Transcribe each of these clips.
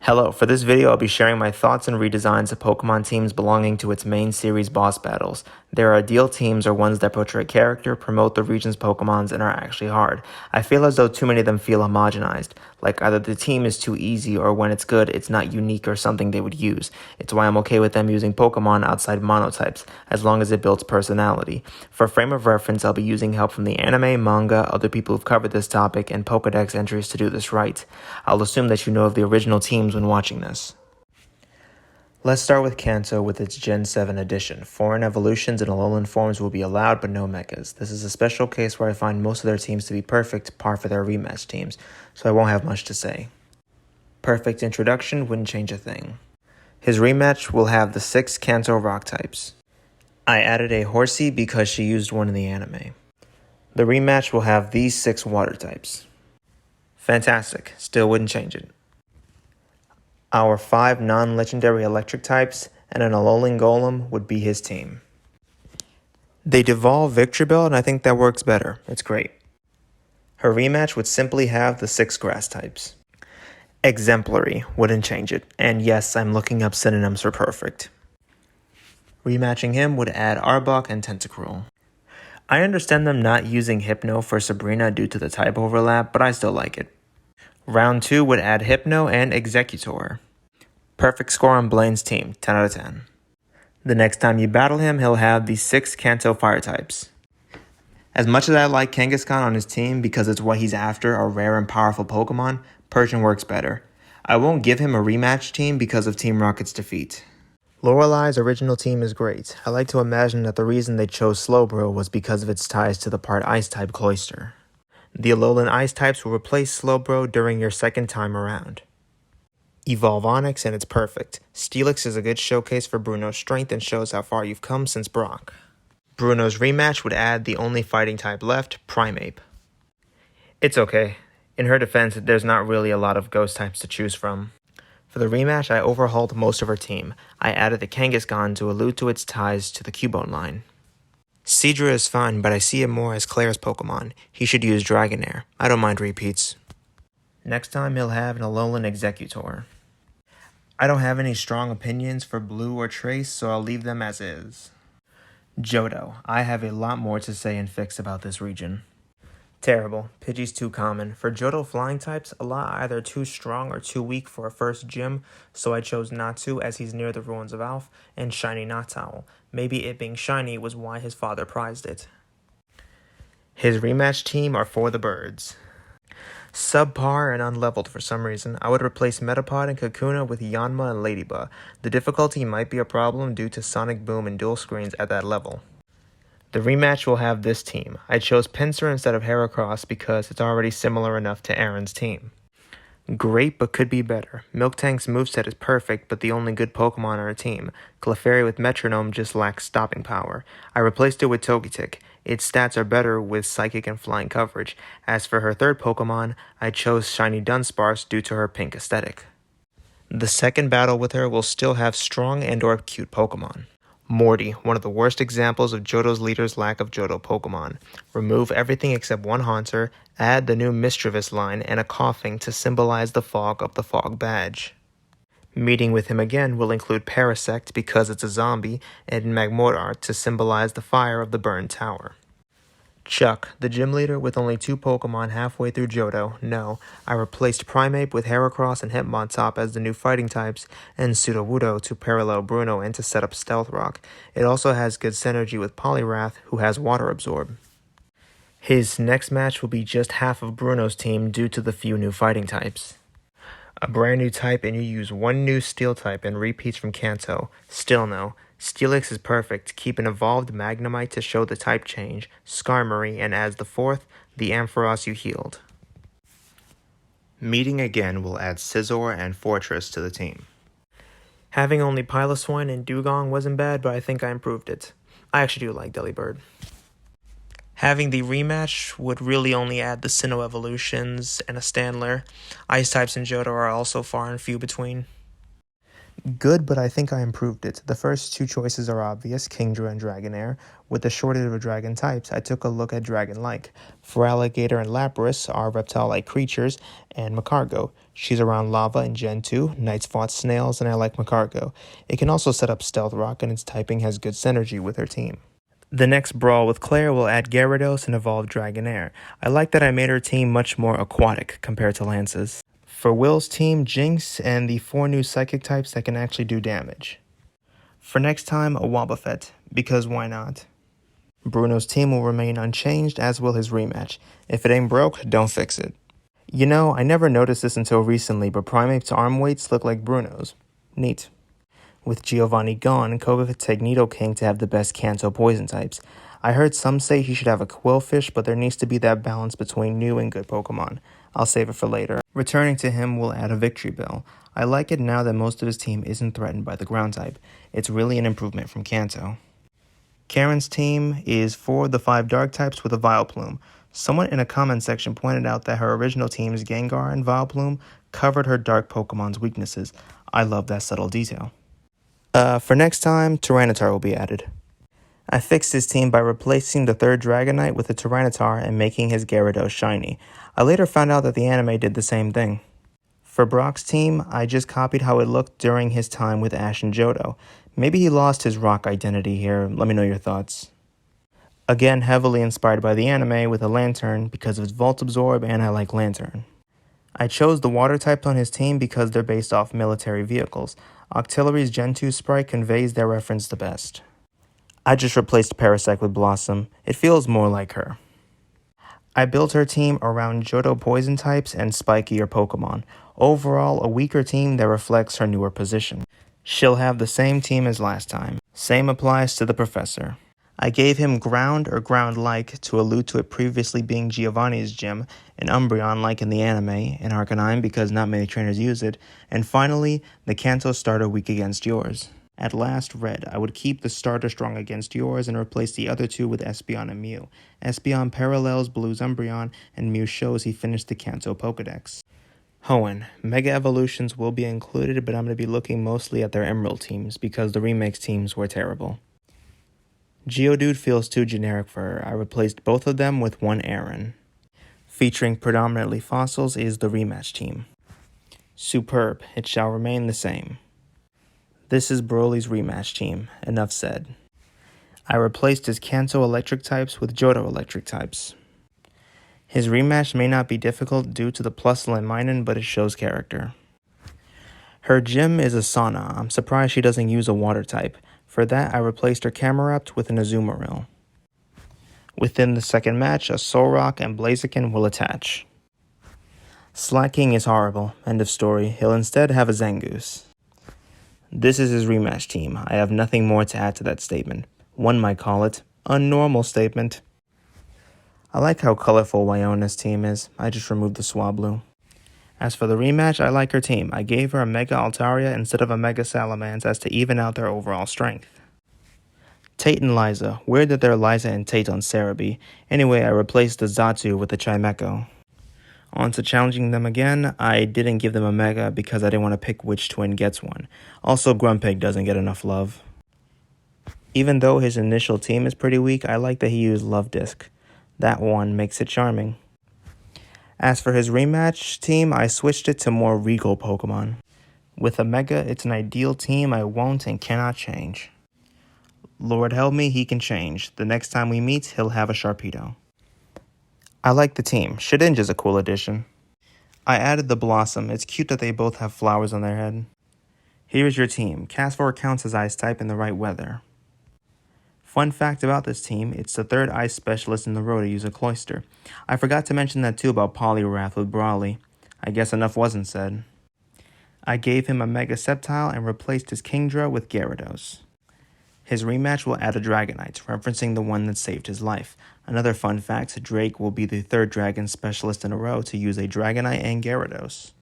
Hello, for this video I'll be sharing my thoughts and redesigns of Pokemon teams belonging to its main series boss battles. There are ideal teams or ones that portray character, promote the region's Pokemons, and are actually hard. I feel as though too many of them feel homogenized, like either the team is too easy or when it's good it's not unique or something they would use. It's why I'm okay with them using Pokemon outside monotypes, as long as it builds personality. For frame of reference I'll be using help from the anime, manga, other people who've covered this topic, and Pokedex entries to do this right. I'll assume that you know of the original teams when watching this. Let's start with Kanto with its Gen 7 edition. Foreign evolutions and Alolan forms will be allowed, but no mechas. This is a special case where I find most of their teams to be perfect, par for their rematch teams, so I won't have much to say. Perfect introduction, wouldn't change a thing. His rematch will have the 6 Kanto rock types. I added a Horsey because she used one in the anime. The rematch will have these 6 water types. Fantastic, still wouldn't change it. Our 5 non-legendary electric types and an Alolan Golem would be his team. They devolve Victreebel and I think that works better. It's great. Her rematch would simply have the 6 grass types. Exemplary, wouldn't change it. And yes, I'm looking up synonyms for perfect. Rematching him would add Arbok and Tentacruel. I understand them not using Hypno for Sabrina due to the type overlap, but I still like it. Round 2 would add Hypno and Exeggutor. Perfect score on Blaine's team, 10 out of 10. The next time you battle him, he'll have the 6 Kanto fire types. As much as I like Kangaskhan on his team because it's what he's after, a rare and powerful Pokemon, Persian works better. I won't give him a rematch team because of Team Rocket's defeat. Lorelei's original team is great. I like to imagine that the reason they chose Slowbro was because of its ties to the part Ice-type Cloyster. The Alolan Ice types will replace Slowbro during your second time around. Evolve Onyx and it's perfect. Steelix is a good showcase for Bruno's strength and shows how far you've come since Brock. Bruno's rematch would add the only fighting type left, Primeape. It's okay. In her defense, there's not really a lot of ghost types to choose from. For the rematch, I overhauled most of her team. I added the Kangaskhan to allude to its ties to the Cubone line. Seadra is fine, but I see him more as Claire's Pokemon. He should use Dragonair. I don't mind repeats. Next time he'll have an Alolan Exeggutor. I don't have any strong opinions for Blue or Trace, so I'll leave them as is. Johto. I have a lot more to say and fix about this region. Terrible. Pidgey's too common. For Johto flying types, a lot are either too strong or too weak for a first gym, so I chose not to as he's near the ruins of Alph, and Shiny Noctowl. Maybe it being shiny was why his father prized it. His rematch team are for the birds. Subpar and unleveled for some reason. I would replace Metapod and Kakuna with Yanma and Ladybug. The difficulty might be a problem due to Sonic Boom and dual screens at that level. The rematch will have this team. I chose Pinsir instead of Heracross because it's already similar enough to Aaron's team. Great, but could be better. Miltank's moveset is perfect, but the only good Pokemon on our team. Clefairy with Metronome just lacks stopping power. I replaced it with Togetic. Its stats are better with Psychic and Flying coverage. As for her third Pokemon, I chose Shiny Dunsparce due to her pink aesthetic. The second battle with her will still have strong and/or cute Pokemon. Morty, one of the worst examples of Johto's leader's lack of Johto Pokemon. Remove everything except one Haunter, add the new Mischievous line, and a Coughing to symbolize the fog of the Fog badge. Meeting with him again will include Parasect because it's a zombie, and Magmortar to symbolize the fire of the burned tower. Chuck, the gym leader with only 2 Pokemon halfway through Johto. No, I replaced Primeape with Heracross and Hitmontop as the new fighting types, and Sudowoodo to parallel Bruno and to set up Stealth Rock. It also has good synergy with Poliwrath, who has Water Absorb. His next match will be just half of Bruno's team due to the few new fighting types. A brand new type and you use 1 new Steel type and repeats from Kanto. Still no. Steelix is perfect. Keep an evolved Magnemite to show the type change, Skarmory, and as the 4th, the Ampharos you healed. Meeting again will add Scizor and Fortress to the team. Having only Piloswine and Dugong wasn't bad, but I think I improved it. I actually do like Delibird. Having the rematch would really only add the Sinnoh evolutions and a Standler. Ice types in Johto are also far and few between. Good, but I think I improved it. The first two choices are obvious, Kingdra and Dragonair. With the shortage of dragon types, I took a look at Dragon-like. Feraligatr and Lapras are reptile-like creatures, and Macargo. She's around lava in Gen 2, Knights fought snails, and I like Macargo. It can also set up Stealth Rock, and its typing has good synergy with her team. The next brawl with Claire will add Gyarados and evolve Dragonair. I like that I made her team much more aquatic compared to Lance's. For Will's team, Jinx and the 4 new psychic types that can actually do damage. For next time, a Wobbuffet, because why not? Bruno's team will remain unchanged, as will his rematch. If it ain't broke, don't fix it. You know, I never noticed this until recently, but Primate's arm weights look like Bruno's. Neat. With Giovanni gone, Koga could take Nidoking to have the best Kanto poison types. I heard some say he should have a Quillfish, but there needs to be that balance between new and good Pokemon. I'll save it for later. Returning to him will add a Victory Bell. I like it now that most of his team isn't threatened by the ground type. It's really an improvement from Kanto. Karen's team is 4 of the 5 dark types with a Vileplume. Someone in a comment section pointed out that her original team's Gengar and Vileplume covered her dark Pokemon's weaknesses. I love that subtle detail. For next time, Tyranitar will be added. I fixed his team by replacing the 3rd Dragonite with a Tyranitar and making his Gyarados shiny. I later found out that the anime did the same thing. For Brock's team, I just copied how it looked during his time with Ash and Johto. Maybe he lost his rock identity here. Let me know your thoughts. Again, heavily inspired by the anime with a Lantern because of its Volt Absorb, and I like Lantern. I chose the water types on his team because they're based off military vehicles. Octillery's Gen 2 sprite conveys their reference the best. I just replaced Parasect with Blossom. It feels more like her. I built her team around Johto poison types and spikier Pokemon. Overall, a weaker team that reflects her newer position. She'll have the same team as last time. Same applies to the Professor. I gave him Ground or Ground-like to allude to it previously being Giovanni's gym, and Umbreon-like in the anime, and Arcanine because not many trainers use it, and finally, the Kanto starter weak against yours. At last, Red, I would keep the starter strong against yours and replace the other two with Espeon and Mew. Espeon parallels Blue's Umbreon, and Mew shows he finished the Kanto Pokedex. Hoenn, Mega Evolutions will be included, but I'm going to be looking mostly at their Emerald teams because the remakes teams were terrible. Geodude feels too generic for her. I replaced both of them with one Aaron. Featuring predominantly fossils is the rematch team. Superb, it shall remain the same. This is Broly's rematch team, enough said. I replaced his Kanto electric types with Johto electric types. His rematch may not be difficult due to the Plusle and Minun, but it shows character. Her gym is a Sauna. I'm surprised she doesn't use a water type. For that, I replaced her Camerupt with an Azumarill. Within the second match, a Solrock and Blaziken will attach. Slacking is horrible. End of story. He'll instead have a Zangoose. This is his rematch team. I have nothing more to add to that statement. One might call it a normal statement. I like how colorful Wyona's team is. I just removed the Swablu. As for the rematch, I like her team. I gave her a Mega Altaria instead of a Mega Salamence as to even out their overall strength. Tate and Liza. Weird that they're Liza and Tate on Cerebi. Anyway, I replaced the Xatu with the Chimecho. On to challenging them again, I didn't give them a Mega because I didn't want to pick which twin gets one. Also, Grumpig doesn't get enough love. Even though his initial team is pretty weak, I like that he used Love Disc. That one makes it charming. As for his rematch team, I switched it to more regal Pokemon. With a Mega, it's an ideal team I won't and cannot change. Lord help me, he can change. The next time we meet, he'll have a Sharpedo. I like the team. Shedinja's a cool addition. I added the Blossom. It's cute that they both have flowers on their head. Here's your team. Castfor counts as Ice type in the right weather. Fun fact about this team, it's the 3rd Ice specialist in the row to use a Cloyster. I forgot to mention that too about Poliwrath with Brawly. I guess enough wasn't said. I gave him a Mega Sceptile and replaced his Kingdra with Gyarados. His rematch will add a Dragonite, referencing the one that saved his life. Another fun fact, Drake will be the 3rd Dragon specialist in a row to use a Dragonite and Gyarados.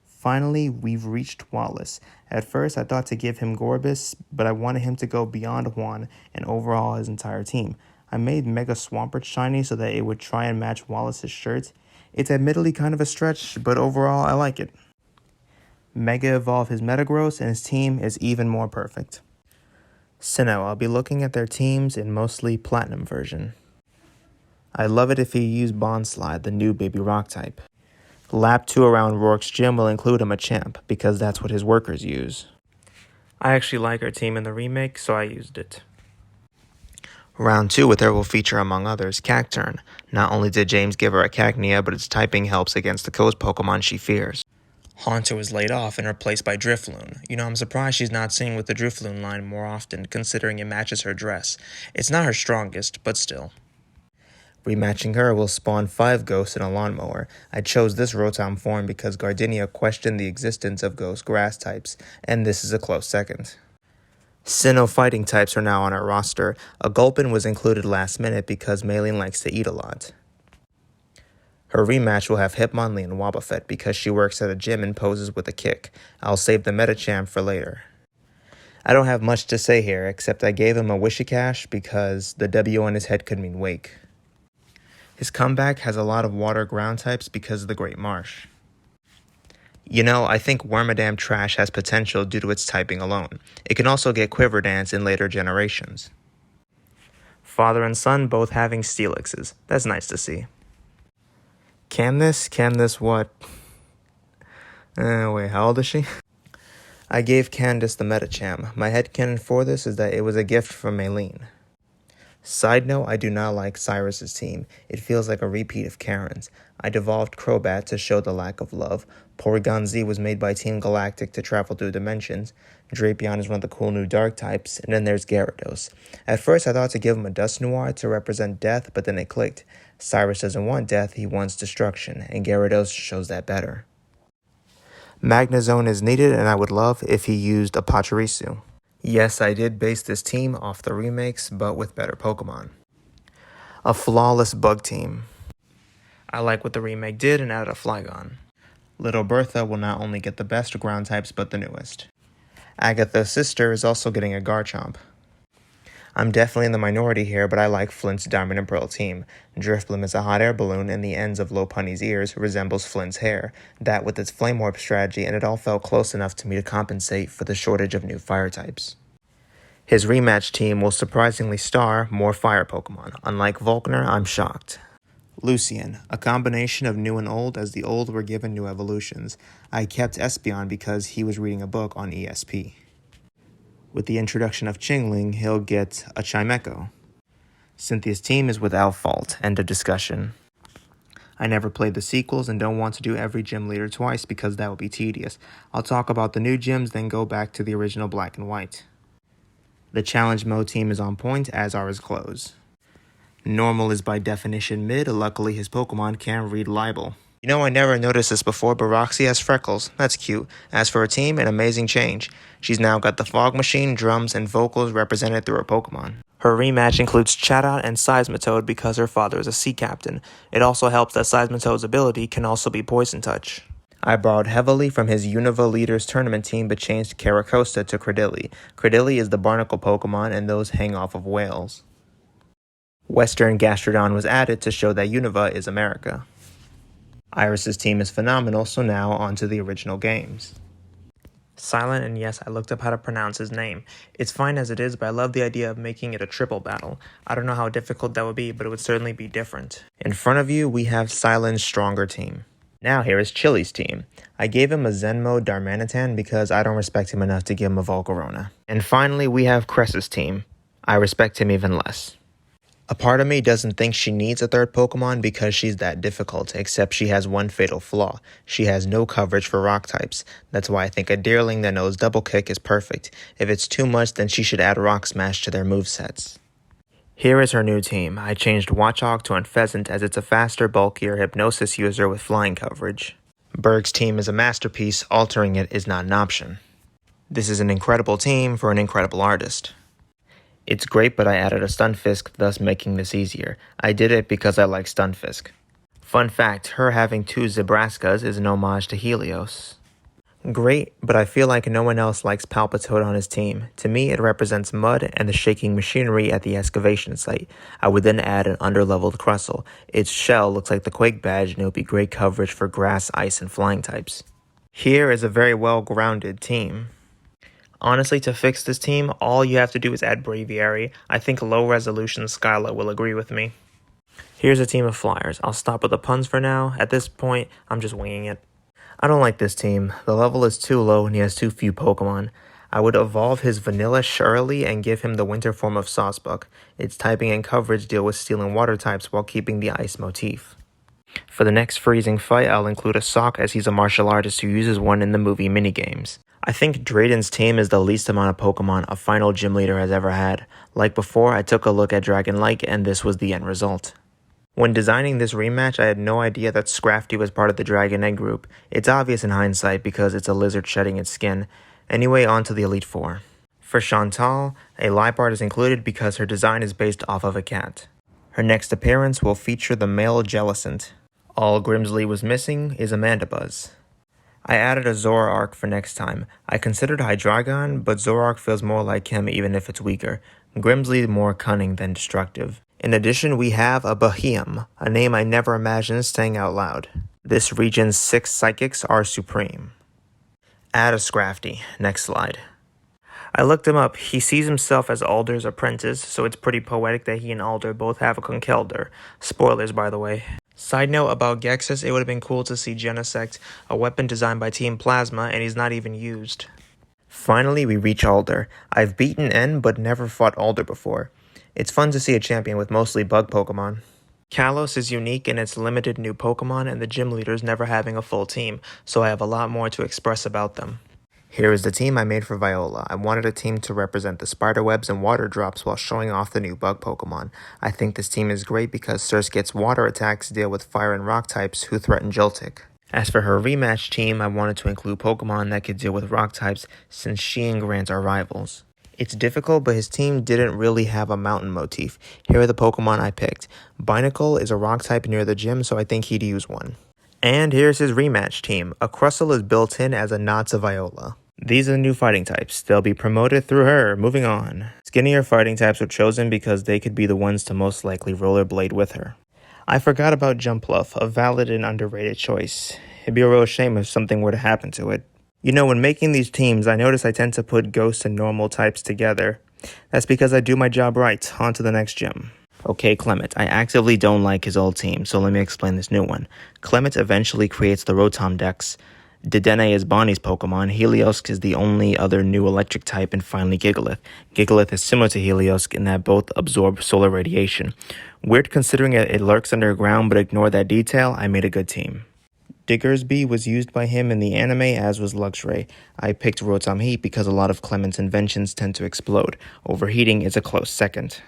Finally, we've reached Wallace. At first, I thought to give him Gorbis, but I wanted him to go beyond Juan and overhaul his entire team. I made Mega Swampert shiny so that it would try and match Wallace's shirt. It's admittedly kind of a stretch, but overall I like it. Mega Evolve his Metagross, and his team is even more perfect. Sinnoh, I'll be looking at their teams in mostly Platinum version. I love it if you use Bondslide, the new Baby Rock type. Lap 2 around Rourke's gym will include a Machamp, because that's what his workers use. I actually like her team in the remake, so I used it. Round 2 with her will feature, among others, Cacturne. Not only did James give her a Cacnea, but its typing helps against the coast Pokemon she fears. Haunter was laid off and replaced by Drifloon. I'm surprised she's not seen with the Drifloon line more often, considering it matches her dress. It's not her strongest, but still. Rematching her will spawn 5 Ghosts and a Lawnmower. I chose this Rotom form because Gardenia questioned the existence of Ghost Grass types, and this is a close second. Sinnoh fighting types are now on our roster. A Gulpin was included last minute because Maylene likes to eat a lot. Her rematch will have Hitmonlee and Wobbuffet because she works at a gym and poses with a kick. I'll save the Metachamp for later. I don't have much to say here, except I gave him a Wishicash because the W on his head could mean wake. His comeback has a lot of water ground types because of the Great Marsh. I think Wormadam Trash has potential due to its typing alone. It can also get Quiver Dance in later generations. Father and son both having Steelixes. That's nice to see. Can this what? Wait, how old is she? I gave Candace the Metacham. My headcanon for this is that it was a gift from Maylene. Side note, I do not like Cyrus's team. It feels like a repeat of Karen's. I devolved Crobat to show the lack of love. Porygon Z was made by Team Galactic to travel through dimensions. Drapion is one of the cool new dark types, and then there's Gyarados. At first I thought to give him a Dust Noir to represent death, but then it clicked. Cyrus doesn't want death, he wants destruction, and Gyarados shows that better. Magnezone is needed, and I would love if he used a Pachirisu. Yes, I did base this team off the remakes, but with better Pokemon. A flawless bug team. I like what the remake did and added a Flygon. Little Bertha will not only get the best ground types, but the newest. Agatha's sister is also getting a Garchomp. I'm definitely in the minority here, but I like Flint's Diamond and Pearl team. Drifblim is a hot air balloon, and the ends of Lopunny's ears resembles Flint's hair. That with its Flame Orb strategy, and it all felt close enough to me to compensate for the shortage of new fire types. His rematch team will surprisingly star more fire Pokemon. Unlike Volkner, I'm shocked. Lucian, a combination of new and old, as the old were given new evolutions. I kept Espeon because he was reading a book on ESP. With the introduction of Chingling, he'll get a Chimecho. Cynthia's team is without fault. End of discussion. I never played the sequels and don't want to do every gym leader twice because that would be tedious. I'll talk about the new gyms, then go back to the original black and white. The challenge mode team is on point, as are his clothes. Normal is by definition mid. Luckily, his Pokemon can read libel. I never noticed this before, but Roxy has freckles. That's cute. As for her team, an amazing change. She's now got the Fog Machine, drums, and vocals represented through her Pokemon. Her rematch includes Chatot and Seismitoad because her father is a sea captain. It also helps that Seismitoad's ability can also be Poison Touch. I borrowed heavily from his Unova Leaders tournament team but changed Caracosta to Credilli. Credilli is the barnacle Pokemon, and those hang off of whales. Western Gastrodon was added to show that Unova is America. Iris's team is phenomenal, so now on to the original games. Silent, and yes, I looked up how to pronounce his name. It's fine as it is, but I love the idea of making it a triple battle. I don't know how difficult that would be, but it would certainly be different. In front of you, we have Silent's stronger team. Now here is Chili's team. I gave him a Zen mode Darmanitan because I don't respect him enough to give him a Volcarona. And finally, we have Cress's team. I respect him even less. A part of me doesn't think she needs a third Pokemon because she's that difficult, except she has one fatal flaw. She has no coverage for rock types. That's why I think a Deerling that knows Double Kick is perfect. If it's too much, then she should add Rock Smash to their movesets. Here is her new team. I changed Watchog to Unpheasant as it's a faster, bulkier Hypnosis user with flying coverage. Berg's team is a masterpiece, altering it is not an option. This is an incredible team for an incredible artist. It's great, but I added a Stunfisk, thus making this easier. I did it because I like Stunfisk. Fun fact, her having 2 Zebraskas is an homage to Helios. Great, but I feel like no one else likes Palpitoad on his team. To me, it represents mud and the shaking machinery at the excavation site. I would then add an underleveled Crustle. Its shell looks like the Quake badge and it would be great coverage for grass, ice, and flying types. Here is a very well-grounded team. Honestly, to fix this team, all you have to do is add Braviary. I think low-resolution Skyla will agree with me. Here's a team of Flyers. I'll stop with the puns for now. At this point, I'm just winging it. I don't like this team. The level is too low and he has too few Pokemon. I would evolve his Vanilla early and give him the winter form of Sawsbuck. Its typing and coverage deal with steel and water types while keeping the ice motif. For the next freezing fight, I'll include a Sock as he's a martial artist who uses one in the movie minigames. I think Drayden's team is the least amount of Pokemon a final gym leader has ever had. Like before, I took a look at Dragonlike and this was the end result. When designing this rematch, I had no idea that Scrafty was part of the Dragon Egg group. It's obvious in hindsight because it's a lizard shedding its skin. Anyway, on to the Elite Four. For Chantal, a live art is included because her design is based off of a cat. Her next appearance will feature the male Jellicent. All Grimsley was missing is Amandabuzz. I added a Zoroark for next time. I considered Hydreigon, but Zoroark feels more like him even if it's weaker. Grimsley more cunning than destructive. In addition, we have a Behemoth, a name I never imagined saying out loud. This region's 6 psychics are supreme. Add a Scrafty. Next slide. I looked him up. He sees himself as Alder's apprentice, so it's pretty poetic that he and Alder both have a Conkeldurr. Spoilers, by the way. Side note about Gexus, it would have been cool to see Genesect, a weapon designed by Team Plasma, and he's not even used. Finally, we reach Alder. I've beaten N, but never fought Alder before. It's fun to see a champion with mostly bug Pokemon. Kalos is unique in its limited new Pokemon and the gym leaders never having a full team, so I have a lot more to express about them. Here is the team I made for Viola. I wanted a team to represent the spiderwebs and water drops while showing off the new bug Pokemon. I think this team is great because Surskit's water attacks deal with fire and rock types who threaten Joltik. As for her rematch team, I wanted to include Pokemon that could deal with rock types since she and Grant are rivals. It's difficult, but his team didn't really have a mountain motif. Here are the Pokemon I picked. Binacle is a rock type near the gym, so I think he'd use one. And here's his rematch team. A Crustle is built in as a nod to Viola. These are the new fighting types. They'll be promoted through her. Moving on. Skinnier fighting types were chosen because they could be the ones to most likely rollerblade with her. I forgot about Jumpluff, a valid and underrated choice. It'd be a real shame if something were to happen to it. You know, when making these teams, I notice I tend to put ghost and normal types together. That's because I do my job right. On to the next gym. Okay, Clement. I actively don't like his old team, so let me explain this new one. Clement eventually creates the Rotom Dex. Dedenne is Bonnie's Pokemon. Helios is the only other new electric type, and finally Gigalith. Gigalith is similar to Helios in that both absorb solar radiation. Weird considering it lurks underground, but ignore that detail, I made a good team. Diggersby was used by him in the anime, as was Luxray. I picked Rotom Heat because a lot of Clement's inventions tend to explode. Overheating is a close second.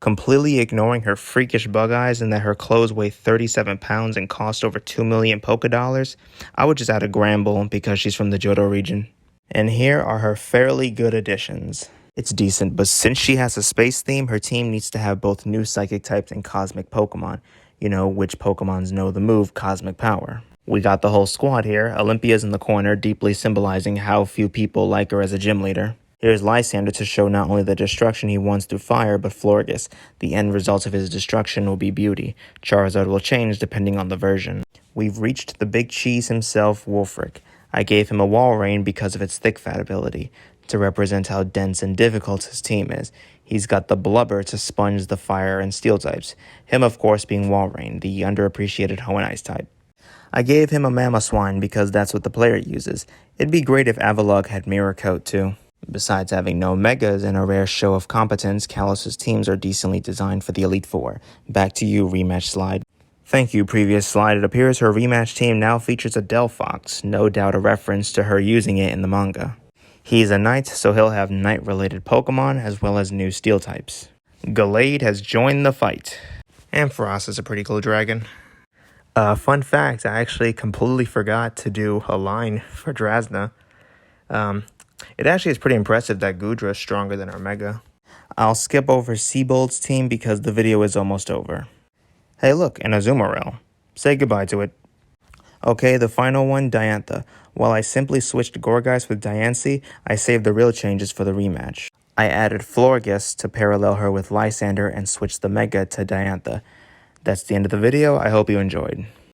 Completely ignoring her freakish bug eyes and that her clothes weigh 37 pounds and cost over 2 million Pokédollars, I would just add a Gramble because she's from the Johto region. And here are her fairly good additions. It's decent, but since she has a space theme, her team needs to have both new psychic types and cosmic Pokemon. You know, which Pokemons know the move Cosmic Power. We got the whole squad here. Olympia's in the corner, deeply symbolizing how few people like her as a gym leader. Here's Lysander to show not only the destruction he wants through fire, but Florges. The end result of his destruction will be beauty. Charizard will change depending on the version. We've reached the big cheese himself, Wolfric. I gave him a Walrein because of its thick fat ability, to represent how dense and difficult his team is. He's got the Blubber to sponge the fire and steel types. Him, of course, being Walrein, the underappreciated Hoenn Ice type. I gave him a Mamoswine because that's what the player uses. It'd be great if Avalugg had Mirror Coat too. Besides having no Megas and a rare show of competence, Kalos' teams are decently designed for the Elite Four. Back to you, rematch slide. Thank you, previous slide. It appears her rematch team now features a Delphox, no doubt a reference to her using it in the manga. He's a knight, so he'll have knight-related Pokemon as well as new steel types. Gallade has joined the fight. Ampharos is a pretty cool dragon. Fun fact, I actually completely forgot to do a line for Drasna. It actually is pretty impressive that Gudra is stronger than our Mega. I'll skip over Seabold's team because the video is almost over. Hey look, an Azumarill. Say goodbye to it. Okay, the final one, Diantha. While I simply switched Gorgeist with Diancie, I saved the real changes for the rematch. I added Florges to parallel her with Lysander and switched the Mega to Diantha. That's the end of the video. I hope you enjoyed.